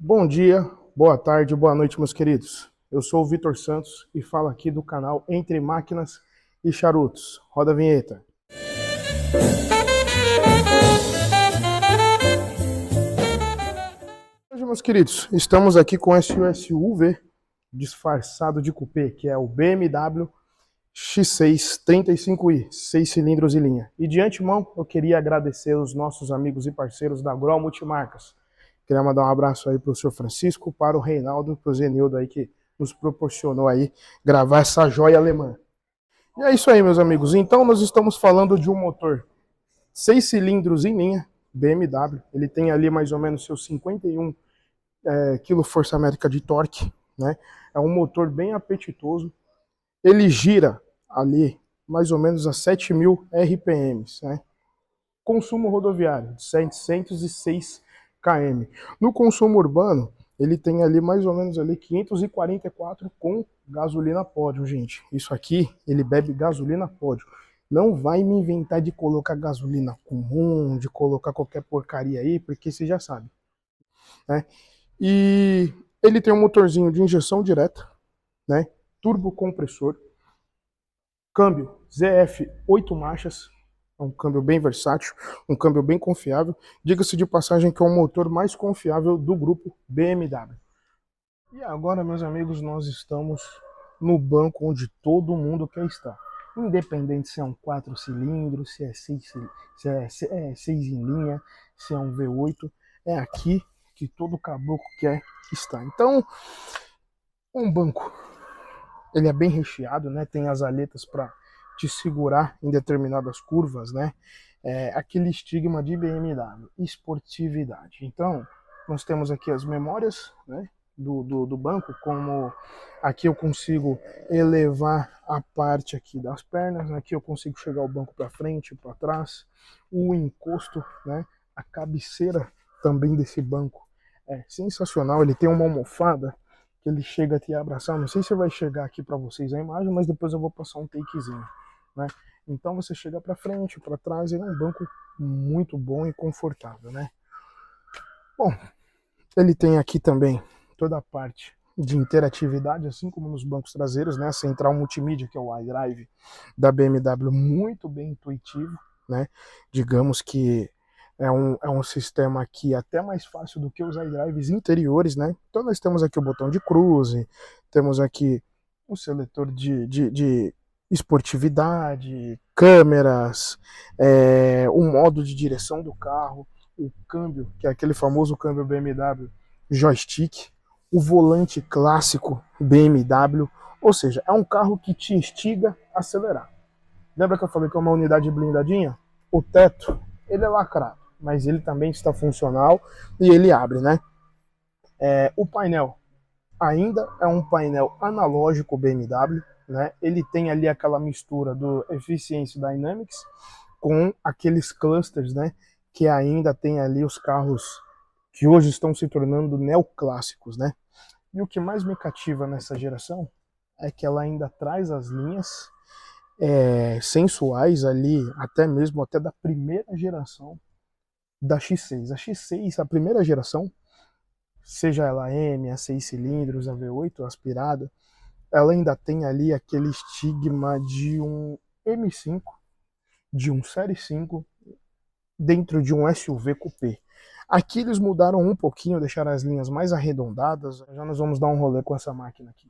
Bom dia, boa tarde, boa noite, meus queridos. Eu sou o Vitor Santos e falo aqui do canal Entre Máquinas e Charutos. Roda a vinheta. Hoje, meus queridos, estamos aqui com esse SUV disfarçado de coupé, que é o BMW X6 35i, 6 cilindros e linha. E de antemão, eu queria agradecer os nossos amigos e parceiros da Grol Multimarcas. Queria mandar um abraço aí para o senhor Francisco, para o Reinaldo, para o Zenildo aí que nos proporcionou aí gravar essa joia alemã. E é isso aí, meus amigos. Então nós estamos falando de um motor 6 cilindros em linha, BMW. Ele tem ali mais ou menos seus 51 kgfm de torque, né? É um motor bem apetitoso. Ele gira ali mais ou menos a 7.000 RPMs, né? Consumo rodoviário de 706 km. No consumo urbano, ele tem ali mais ou menos ali 544 com gasolina pódio, gente. Isso aqui, ele bebe gasolina pódio. Não vai me inventar de colocar gasolina comum, de colocar qualquer porcaria aí, porque você já sabe, né? E ele tem um motorzinho de injeção direta, né? Turbo compressor, câmbio ZF 8 marchas, é um câmbio bem versátil, um câmbio bem confiável. Diga-se de passagem que é o motor mais confiável do grupo BMW. E agora, meus amigos, nós estamos no banco onde todo mundo quer estar. Independente se é um 4 cilindros, se é 6 em linha, se é um V8, é aqui que todo caboclo quer estar. Então, um banco, ele é bem recheado, né? Tem as aletas para te segurar em determinadas curvas, né? Aquele estigma de BMW, esportividade. Então, nós temos aqui as memórias, né, do banco, como aqui eu consigo elevar a parte aqui das pernas, aqui eu consigo chegar o banco para frente, para trás, o encosto, né, a cabeceira também desse banco é sensacional. Ele tem uma almofada que ele chega a te abraçar. Não sei se vai chegar aqui para vocês a imagem, mas depois eu vou passar um takezinho, né? Então você chega para frente, para trás, ele é um banco muito bom e confortável, né? Bom, ele tem aqui também toda a parte de interatividade, assim como nos bancos traseiros, né? A central multimídia, que é o iDrive da BMW, muito bem intuitivo, né? Digamos que é um sistema aqui até mais fácil do que os iDrives interiores, né? Então nós temos aqui o botão de cruise, temos aqui o seletor de esportividade, câmeras, o modo de direção do carro, o câmbio, que é aquele famoso câmbio BMW joystick, o volante clássico BMW, ou seja, é um carro que te instiga a acelerar. Lembra que eu falei que é uma unidade blindadinha? O teto, ele é lacrado, mas ele também está funcional e ele abre, né? O painel ainda é um painel analógico BMW, né? Ele tem ali aquela mistura do Efficiency Dynamics com aqueles clusters, né? Que ainda tem ali os carros que hoje estão se tornando neoclássicos, né? E o que mais me cativa nessa geração é que ela ainda traz as linhas sensuais ali, até da primeira geração da X6. A X6, a primeira geração, seja ela M, a 6 cilindros, a V8 aspirada, ela ainda tem ali aquele estigma de um M5, de um Série 5, dentro de um SUV coupé. Aqui eles mudaram um pouquinho, deixaram as linhas mais arredondadas. Já nós vamos dar um rolê com essa máquina aqui.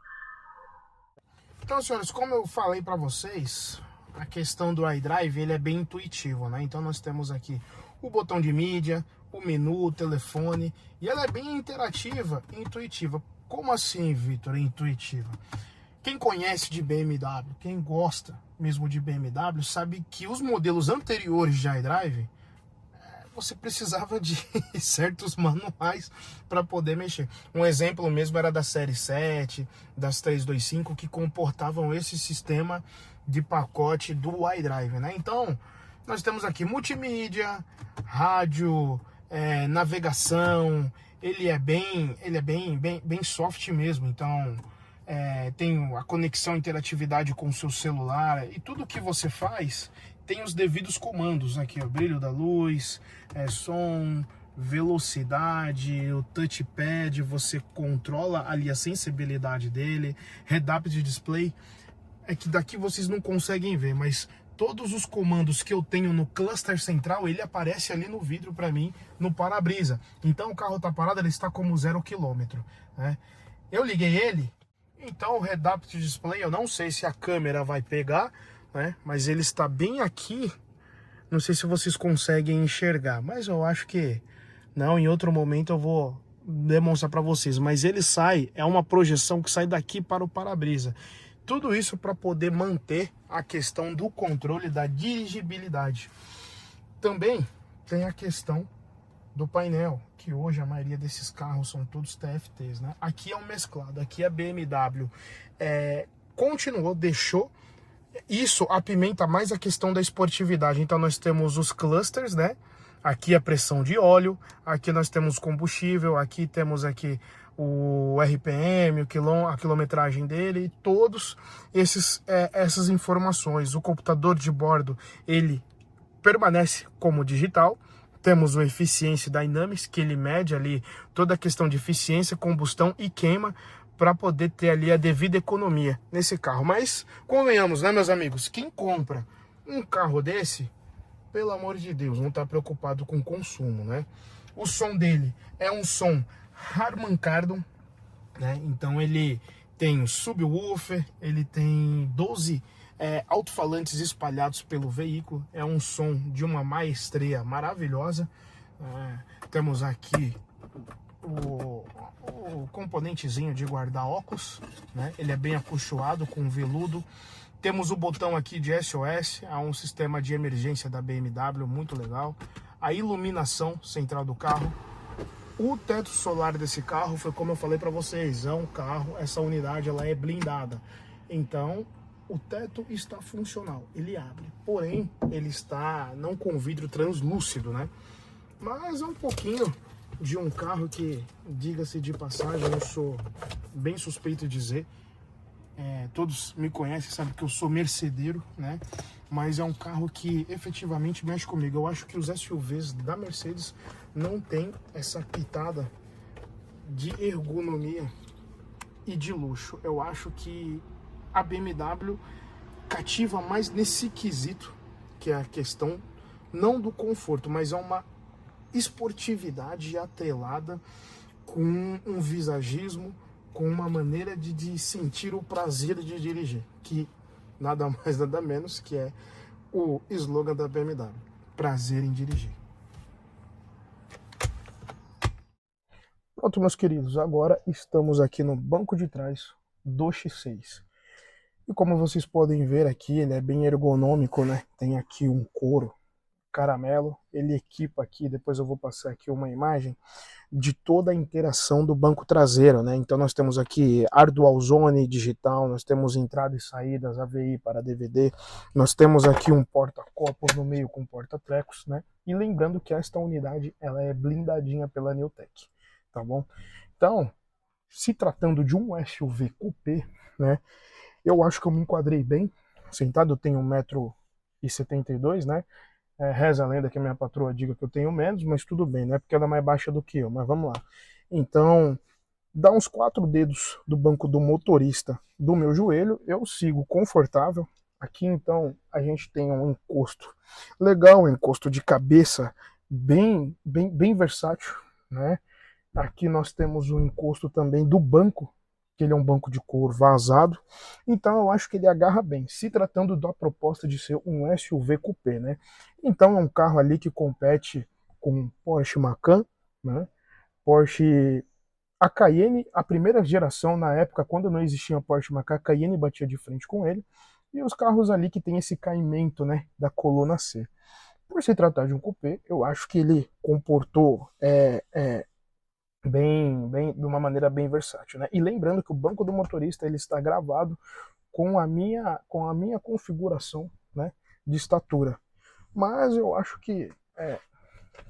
Então, senhores, como eu falei para vocês, a questão do iDrive, ele é bem intuitivo, né? Então nós temos aqui o botão de mídia, o menu, o telefone, e ela é bem interativa e intuitiva. Como assim, Vitor, intuitiva? Quem conhece de BMW, quem gosta mesmo de BMW, sabe que os modelos anteriores de iDrive, você precisava de certos manuais para poder mexer. Um exemplo mesmo era da série 7, das 325, que comportavam esse sistema de pacote do iDrive, né? Então, nós temos aqui multimídia, rádio, navegação. Ele é bem soft mesmo. Então, tem a conexão, interatividade com o seu celular, e tudo que você faz tem os devidos comandos aqui, o brilho da luz, som, velocidade, o touchpad, você controla ali a sensibilidade dele, head-up de display. É que daqui vocês não conseguem ver, mas todos os comandos que eu tenho no cluster central, ele aparece ali no vidro para mim, no para-brisa. Então o carro tá parado, ele está como 0 km, né? Eu liguei ele, então o head-up de display, eu não sei se a câmera vai pegar, né? Mas ele está bem aqui. Não sei se vocês conseguem enxergar, mas eu acho que não, em outro momento eu vou demonstrar para vocês. Mas ele sai, é uma projeção que sai daqui para o para-brisa. Tudo isso para poder manter a questão do controle da dirigibilidade. Também tem a questão do painel, que hoje a maioria desses carros são todos TFTs, né? Aqui é um mesclado, aqui a BMW continuou, deixou. Isso apimenta mais a questão da esportividade. Então nós temos os clusters, né? Aqui a pressão de óleo, aqui nós temos combustível, aqui temos aqui o RPM, a quilometragem dele, todos essas informações. O computador de bordo, ele permanece como digital. Temos o Efficiency Dynamics, que ele mede ali toda a questão de eficiência, combustão e queima, para poder ter ali a devida economia nesse carro. Mas convenhamos, né, meus amigos, quem compra um carro desse, pelo amor de Deus, não está preocupado com o consumo, né? O som dele é um som Harman Kardon, né? Então ele tem um subwoofer, ele tem 12 alto-falantes espalhados pelo veículo. É um som de uma maestria maravilhosa. Temos aqui o componentezinho de guardar óculos, né? Ele é bem acolchoado com veludo. Temos o botão aqui de SOS, é um sistema de emergência da BMW, muito legal. A iluminação central do carro. O teto solar desse carro foi como eu falei para vocês, é um carro, essa unidade ela é blindada. Então, o teto está funcional, ele abre. Porém, ele está não com vidro translúcido, né? Mas é um pouquinho de um carro que, diga-se de passagem, eu sou bem suspeito de dizer. Todos me conhecem, sabem que eu sou mercedeiro, né? Mas é um carro que efetivamente mexe comigo. Eu acho que os SUVs da Mercedes não tem essa pitada de ergonomia e de luxo. Eu acho que a BMW cativa mais nesse quesito, que é a questão não do conforto, mas é uma esportividade atrelada com um visagismo, com uma maneira de sentir o prazer de dirigir, que nada mais nada menos que é o slogan da BMW, prazer em dirigir. Pronto, meus queridos, agora estamos aqui no banco de trás do X6. E como vocês podem ver aqui, ele é bem ergonômico, né? Tem aqui um couro caramelo, ele equipa aqui, depois eu vou passar aqui uma imagem de toda a interação do banco traseiro, né? Então nós temos aqui ar dual zone digital, nós temos entrada e saídas AVI para DVD, nós temos aqui um porta-copos no meio com porta-trecos, né? E lembrando que esta unidade ela é blindadinha pela Newtek, tá bom? Então, se tratando de um SUV coupé, né? Eu acho que eu me enquadrei bem, sentado eu tenho 1,72 m, né? Reza a lenda que a minha patroa diga que eu tenho menos, mas tudo bem, né? Porque ela é mais baixa do que eu, mas vamos lá. Então, dá uns 4 dedos do banco do motorista do meu joelho, eu sigo confortável. Aqui, então, a gente tem um encosto legal, um encosto de cabeça bem versátil, né? Aqui nós temos o encosto também do banco, que ele é um banco de couro vazado, então eu acho que ele agarra bem, se tratando da proposta de ser um SUV coupé, né? Então é um carro ali que compete com Porsche Macan, né? Porsche, a Cayenne, a primeira geração, na época, quando não existia Porsche Macan, a Cayenne batia de frente com ele, e os carros ali que tem esse caimento, né, da coluna C. Por se tratar de um coupé, eu acho que ele comportou de uma maneira bem versátil, né? E lembrando que o banco do motorista ele está gravado com a minha configuração, né, de estatura. Mas eu acho que é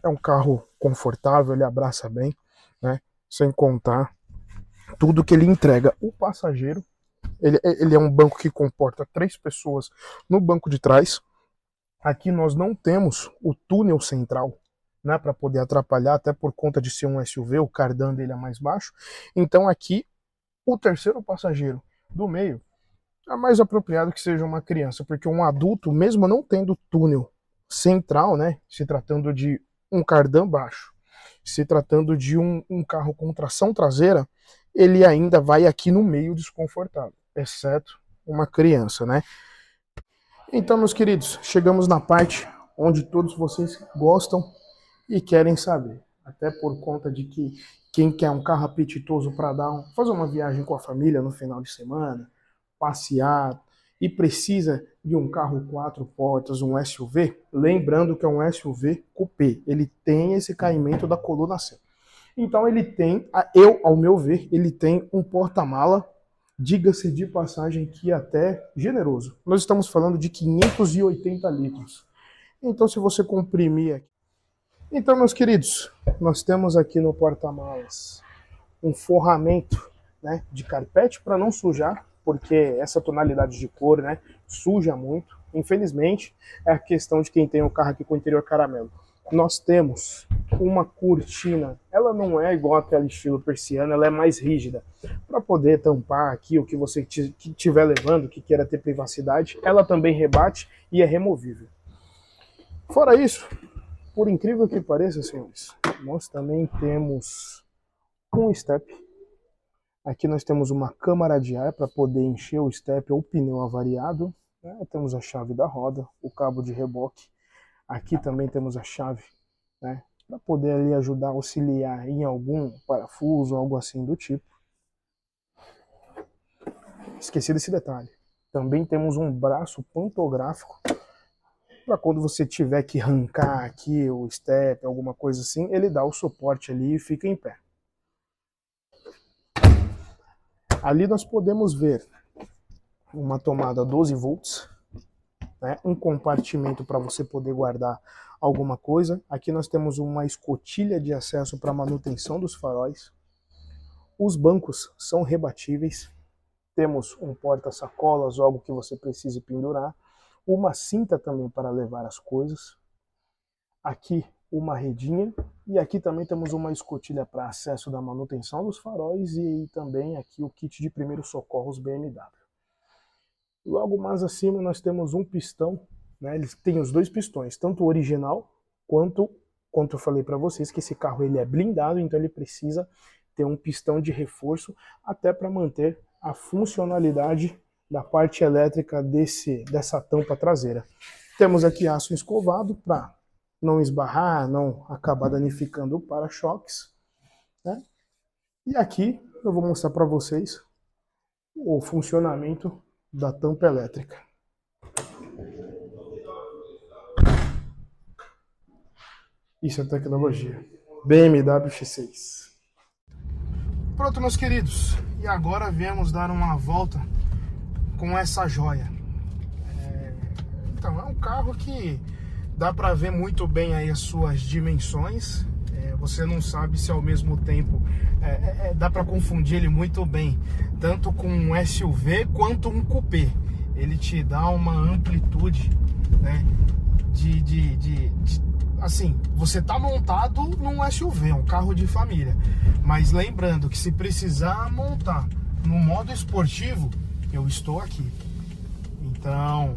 um carro confortável, ele abraça bem, né? Sem contar tudo que ele entrega. O passageiro, ele é um banco que comporta 3 pessoas no banco de trás. Aqui nós não temos o túnel central, né, para poder atrapalhar, até por conta de ser um SUV, o cardan dele é mais baixo. Então aqui, o terceiro passageiro do meio é mais apropriado que seja uma criança, porque um adulto, mesmo não tendo túnel central, né, se tratando de um cardan baixo, se tratando de um carro com tração traseira, ele ainda vai aqui no meio desconfortável, exceto uma criança, né? Então, meus queridos, chegamos na parte onde todos vocês gostam e querem saber, até por conta de que quem quer um carro apetitoso para fazer uma viagem com a família no final de semana, passear, e precisa de um carro 4 portas, um SUV, lembrando que é um SUV coupé, ele tem esse caimento da coluna C. Então ele tem, ao meu ver, ele tem um porta-mala, diga-se de passagem que até generoso. Nós estamos falando de 580 litros. Então se você comprimir aqui. Então, meus queridos, nós temos aqui no porta-malas um forramento, né, de carpete para não sujar, porque essa tonalidade de cor, né, suja muito. Infelizmente, é a questão de quem tem o carro aqui com o interior caramelo. Nós temos uma cortina, ela não é igual aquele estilo persiano, ela é mais rígida, para poder tampar aqui o que você estiver levando, que queira ter privacidade. Ela também rebate e é removível. Fora isso, por incrível que pareça, senhores, nós também temos um step. Aqui nós temos uma câmara de ar para poder encher o step ou pneu avariado. Né? Temos a chave da roda, o cabo de reboque. Aqui também temos a chave, né, para poder ali ajudar a auxiliar em algum parafuso, algo assim do tipo. Esqueci desse detalhe. Também temos um braço pantográfico para quando você tiver que arrancar aqui o step, alguma coisa assim, ele dá o suporte ali e fica em pé. Ali nós podemos ver uma tomada 12 volts, né, um compartimento para você poder guardar alguma coisa. Aqui nós temos uma escotilha de acesso para manutenção dos faróis. Os bancos são rebatíveis. Temos um porta-sacolas, algo que você precise pendurar. Uma cinta também para levar as coisas. Aqui uma redinha. E aqui também temos uma escotilha para acesso da manutenção dos faróis. E também aqui o kit de primeiros socorros BMW. Logo mais acima nós temos um pistão, né? Ele tem os dois pistões, tanto o original quanto eu falei para vocês que esse carro ele é blindado, então ele precisa ter um pistão de reforço até para manter a funcionalidade da parte elétrica dessa tampa traseira. Temos aqui aço escovado para não esbarrar, não acabar danificando o para-choques, né? E aqui eu vou mostrar para vocês o funcionamento da tampa elétrica. Isso é tecnologia. BMW X6. Pronto, meus queridos. E agora viemos dar uma volta com essa joia. Então, é um carro que dá para ver muito bem aí as suas dimensões. Você não sabe se ao mesmo tempo dá para confundir ele muito bem, tanto com um SUV quanto um coupé. Ele te dá uma amplitude, né, assim, você tá montado num SUV, um carro de família, mas lembrando que se precisar montar no modo esportivo, eu estou aqui. Então,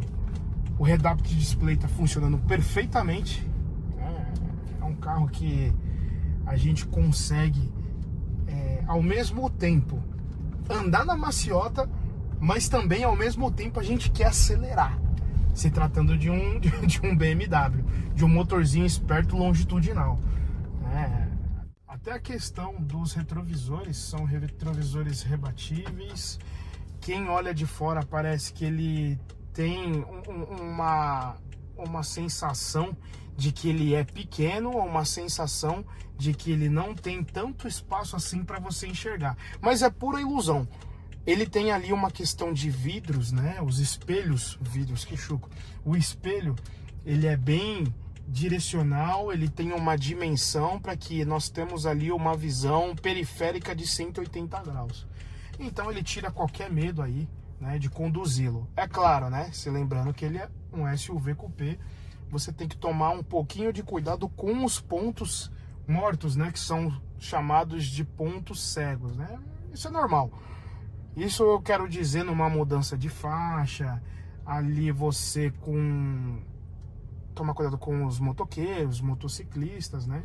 o head-up display está funcionando perfeitamente. É um carro que a gente consegue, ao mesmo tempo, andar na maciota, mas também, ao mesmo tempo, a gente quer acelerar. Se tratando de um BMW, de um motorzinho esperto longitudinal. Até a questão dos retrovisores, são retrovisores rebatíveis. Quem olha de fora parece que ele tem uma sensação de que ele é pequeno, ou uma sensação de que ele não tem tanto espaço assim para você enxergar. Mas é pura ilusão. Ele tem ali uma questão de vidros, né? Os espelhos, vidros, que chuco. O espelho, ele é bem direcional, ele tem uma dimensão para que nós temos ali uma visão periférica de 180 graus. Então ele tira qualquer medo aí, né, de conduzi-lo. É claro, né? Se lembrando que ele é um SUV coupé, você tem que tomar um pouquinho de cuidado com os pontos mortos, né? Que são chamados de pontos cegos, né? Isso é normal. Isso eu quero dizer numa mudança de faixa, ali você tomar cuidado com os motoqueiros, motociclistas, né?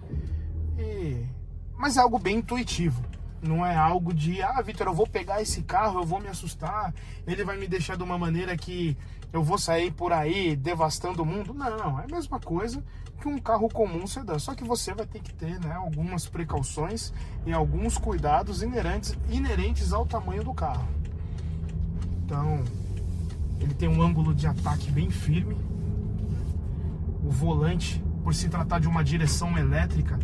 Mas é algo bem intuitivo. Não é algo de, Vitor, eu vou pegar esse carro, eu vou me assustar, ele vai me deixar de uma maneira que eu vou sair por aí devastando o mundo. Não, é a mesma coisa que um carro comum sedã, só que você vai ter que ter, né, algumas precauções e alguns cuidados inerentes ao tamanho do carro. Então, ele tem um ângulo de ataque bem firme. O volante, por se tratar de uma direção elétrica,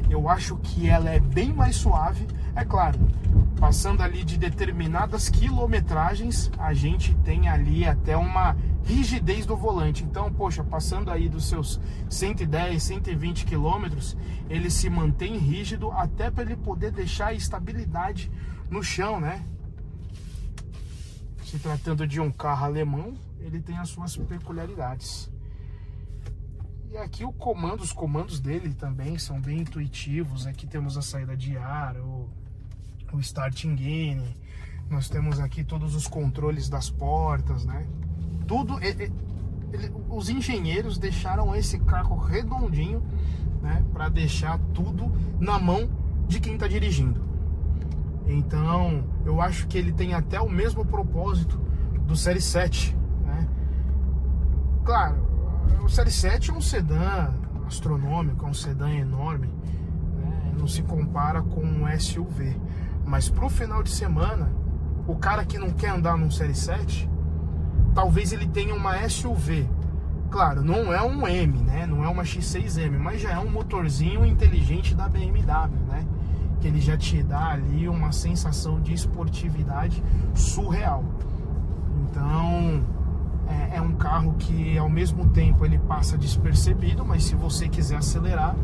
eu acho que ela é bem mais suave. É claro, passando ali de determinadas quilometragens, a gente tem ali até uma rigidez do volante. Então, poxa, passando aí dos seus 110, 120 quilômetros, ele se mantém rígido até para ele poder deixar a estabilidade no chão, né? Se tratando de um carro alemão, ele tem as suas peculiaridades. E aqui os comandos dele também são bem intuitivos. Aqui temos a saída de ar, o start engine. Nós temos aqui todos os controles das portas, né? Tudo, os engenheiros deixaram esse carro redondinho, né? Para deixar tudo na mão de quem está dirigindo. Então, eu acho que ele tem até o mesmo propósito do Série 7, né? Claro, o Série 7 é um sedã astronômico, é um sedã enorme, né? Não se compara com um SUV. Mas pro final de semana, o cara que não quer andar num Série 7, talvez ele tenha uma SUV. Claro, não é um M, né? Não é uma X6M, mas já é um motorzinho inteligente da BMW, né? Que ele já te dá ali uma sensação de esportividade surreal. Então, é um carro que ao mesmo tempo ele passa despercebido, mas se você quiser acelerar,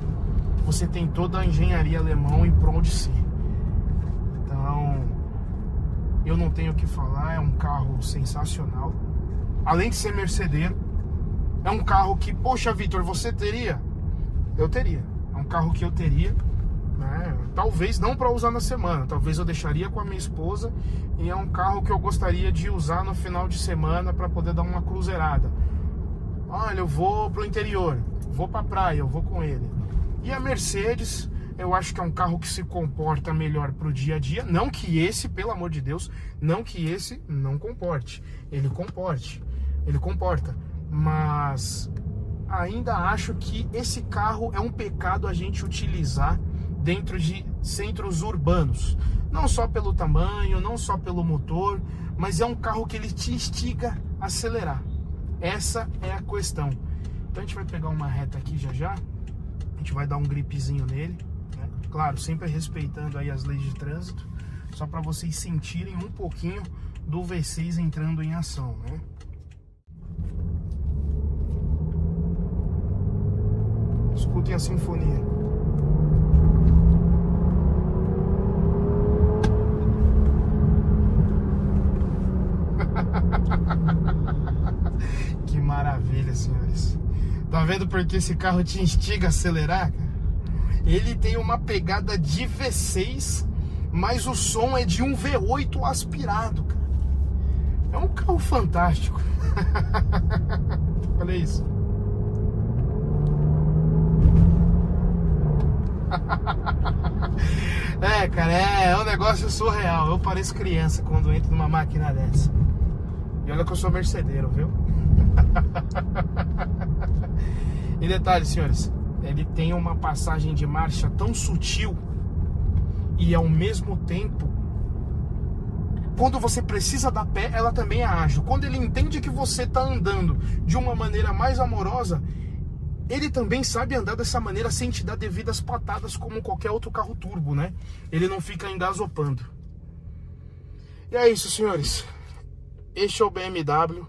você tem toda a engenharia alemã em prol de si. Então, eu não tenho o que falar, é um carro sensacional. Além de ser mercedeiro, é um carro que, poxa, Vitor, você teria? Eu teria. É um carro que eu teria, né? Talvez não para usar na semana, talvez eu deixaria com a minha esposa, e é um carro que eu gostaria de usar no final de semana para poder dar uma cruzeirada. Olha, eu vou pro interior, vou pra praia, eu vou com ele. E a Mercedes, eu acho que é um carro que se comporta melhor pro dia a dia. Não que esse, pelo amor de Deus, não que esse não comporte. Ele comporta. Mas ainda acho que esse carro é um pecado a gente utilizar dentro de centros urbanos. Não só pelo tamanho, não só pelo motor, mas é um carro que ele te instiga a acelerar. Essa é a questão. Então a gente vai pegar uma reta aqui já. A gente vai dar um gripezinho nele, né? Claro, sempre respeitando aí as leis de trânsito, só para vocês sentirem um pouquinho do V6 entrando em ação, né? Escutem a sinfonia. Que maravilha, senhores. Tá vendo porque esse carro te instiga a acelerar, cara? Ele tem uma pegada de V6, mas o som é de um V8 aspirado, cara. É um carro fantástico. Olha isso. Cara, é um negócio surreal. Eu pareço criança quando entro numa máquina dessa. E olha que eu sou mercedeiro, viu? E detalhe, senhores, ele tem uma passagem de marcha tão sutil e ao mesmo tempo, quando você precisa dar pé, ela também é ágil. Quando ele entende que você está andando de uma maneira mais amorosa, ele também sabe andar dessa maneira sem te dar devidas patadas como qualquer outro carro turbo, né? Ele não fica engasopando. E é isso, senhores. Este é o BMW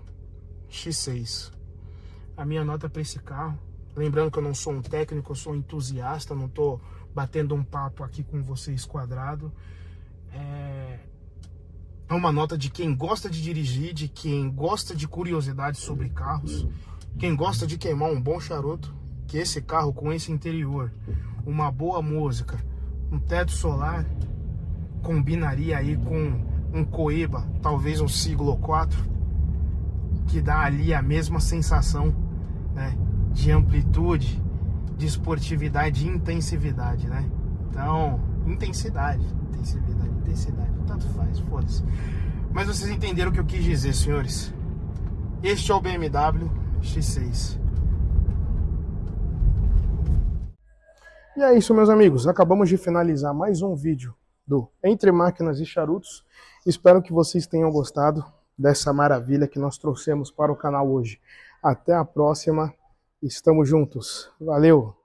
X6. A minha nota para esse carro. Lembrando que eu não sou um técnico, eu sou um entusiasta. Não estou batendo um papo aqui com vocês quadrado. É uma nota de quem gosta de dirigir, de quem gosta de curiosidades sobre carros. Quem gosta de queimar um bom charuto, que esse carro com esse interior, uma boa música, um teto solar, combinaria aí com um Coiba, talvez um Siglo 4, que dá ali a mesma sensação, né, de amplitude, de esportividade e intensividade, né? Então, intensidade, tanto faz, foda-se. Mas vocês entenderam o que eu quis dizer, senhores. Este é o BMW X6. E é isso, meus amigos. Acabamos de finalizar mais um vídeo do Entre Máquinas e Charutos. Espero que vocês tenham gostado dessa maravilha que nós trouxemos para o canal hoje. Até a próxima. Estamos juntos. Valeu!